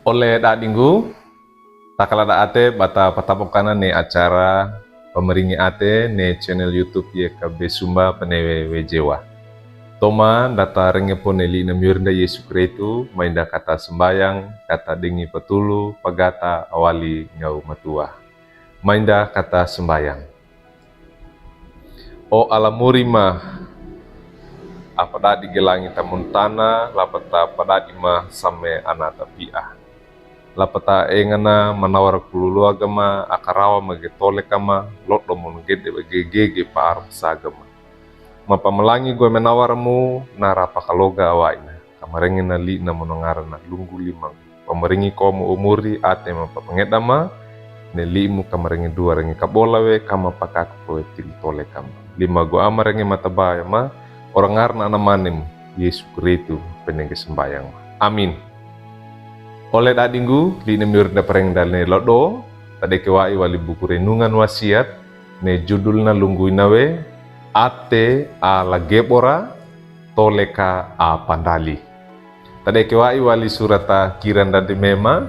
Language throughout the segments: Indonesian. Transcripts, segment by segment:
Oleh dadinggu, takala da ate bata patapokana ne acara pemeringi ate ne channel YouTube ye kabe sumba penewe wejewa. Toma data renge poneli na miurda Yesu Kristu mainda kata sembayang, kata dingi petulu, pagata awali ngau matua. Mainda kata sembayang. O alamuri mah apada digelangi tamuntana lapata padadi mah same anata pi'a. Lapata engana manawar kululu agama akarawa magetole kama lotdo mon gede bagegege par sagama. Mapamelangi gue menawarmu narapa kaloga awaina kamarengi na li na monongarana lunggu limang pameringi komu umuri ate mapapangedama ne limu kamarengi dua rengi kabolawe kama pakaku kowe tole kama lima go amarengi matabaya ma orang ngarna anamanem Yesu Kristu penenge sembayang. Amin. Oleh dadinggu li nemiurda pereng dalne lodo tade kewai wali buku renungan wasiat ne judulna lungguinawe ate a lagebora toleka a pandali. Tade kewai wali surata kiran dan mema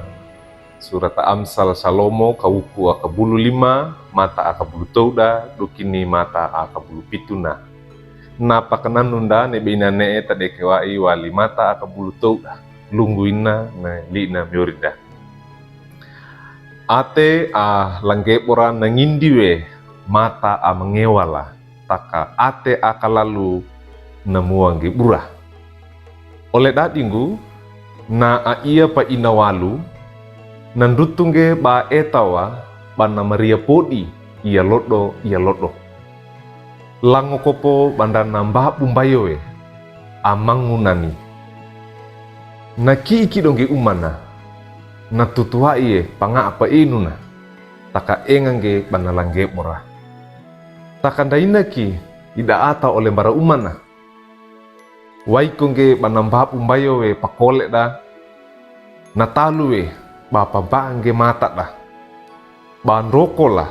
surata Amsal Salomo kauku akabulu 5 mata akabulu touda dukini mata akabulu pituna. Napa kenanunda nebina ne tade kewai wali mata akabulu touda lungguina na lina miurida. Ate a langebora nangindiwe mata a mengewala taka ate akalalu namuangge burah. Oleh dadinggu na a ia pa inawalu nandutungge ba etawa bana Maria podi ia lodo. Langokopo banda nambah bumbayowe amangunani. Na ki dongge umana na tutua iye panga apa inuna taka engangge banalangge mora takandaina ki ida ata oleh bara umana waikongge banambah umbayowe pakole da nataluwe bapa bangge mata da banrokola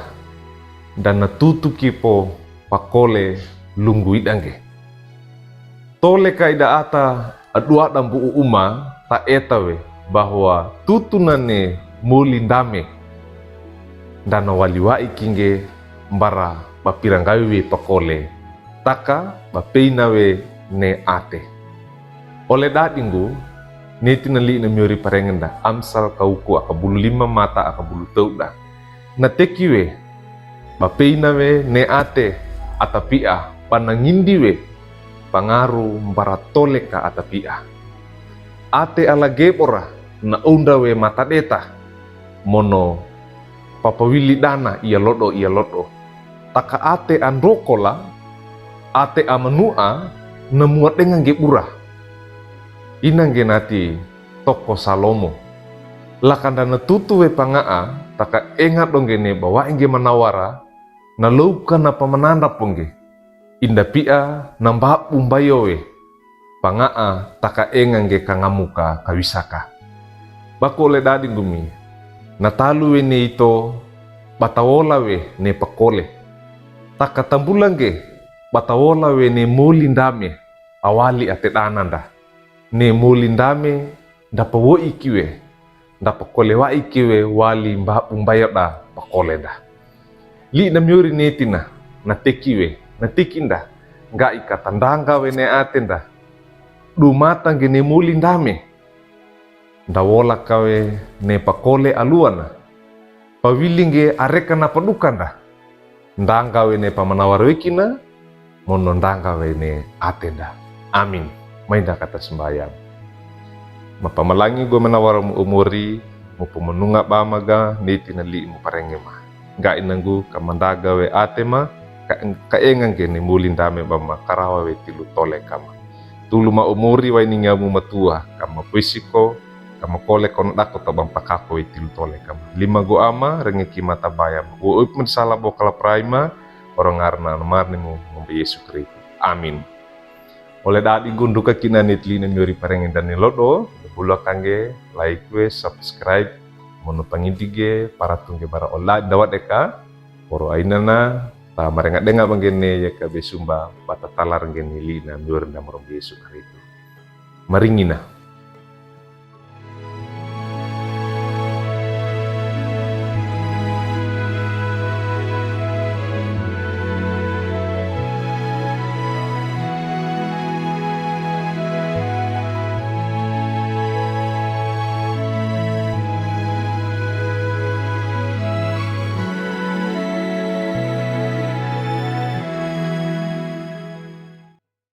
dan natutu kipo pakole lunggu idangge tole ka ida ata adua dambu uma ta etawe bahwa tutunane mulindame dan waliwa ikinge mbara bapiranggawi pakole taka bapeinawe ne ate. Oleh dadinggu neti nali na miuri parengenda Amsal kauku akabulu 5 mata akabulu touda na tekiwe bapeinawe ne ate atapia panangindiwe pangaru mbara toleka atapia ate ala gebora na undawe mata deta mono papawili dana ia lodo taka ate androkola ate amanua namuat dengan gebura inangge nati toko Salomo lakandana tutuwe pangaa taka engat donggene bawa engge manawara na laukan apa menanda pungge inda pia nambah umbayowe pangaa taka engangge kangamuka kawisaka bako le dading gumi nataluwe ne ito batawolawe ne pakole taka tambulangge batawolawe ne mulindame awali ate dananda ne mulindame dapawo ikiwe dapakole wa ikiwe wali mbah umbayoda pakole da li namiuri netina na tekiwe natikinda nga ikatandanga wene atenda dumatang gene mulindame dawola kawe ne pakole aluana pawilinge areka na padukanda ndanga wene pamanawar wekina mono ndanga wene atenda. Amin. Mainda kata sembayang mapamalangi gue menawar umuri mu pemenunga bamaga niti nali mu parengema nga inanggu kamandaga we atema kaengang gene mulindame bama karawa we tilu tole kama tulu ma umuri wa ningamu matua kama puisiko kama kole kon dako tabang pakako we tilu tole kama 5 go ama rengeki mata bayam uip mensala bokala praima orang ngarna marni mu Yesu Kristu. Amin. Oleh dadi gunduka kina nitli na miuri parengin dan nilodo bula kange like we subscribe mono pangindige para tungge bara online dawat eka poro ainana ta marenga denga bangene ya kabe sumba bata talar ngeni lina miur na Yesu Kristu. maringina.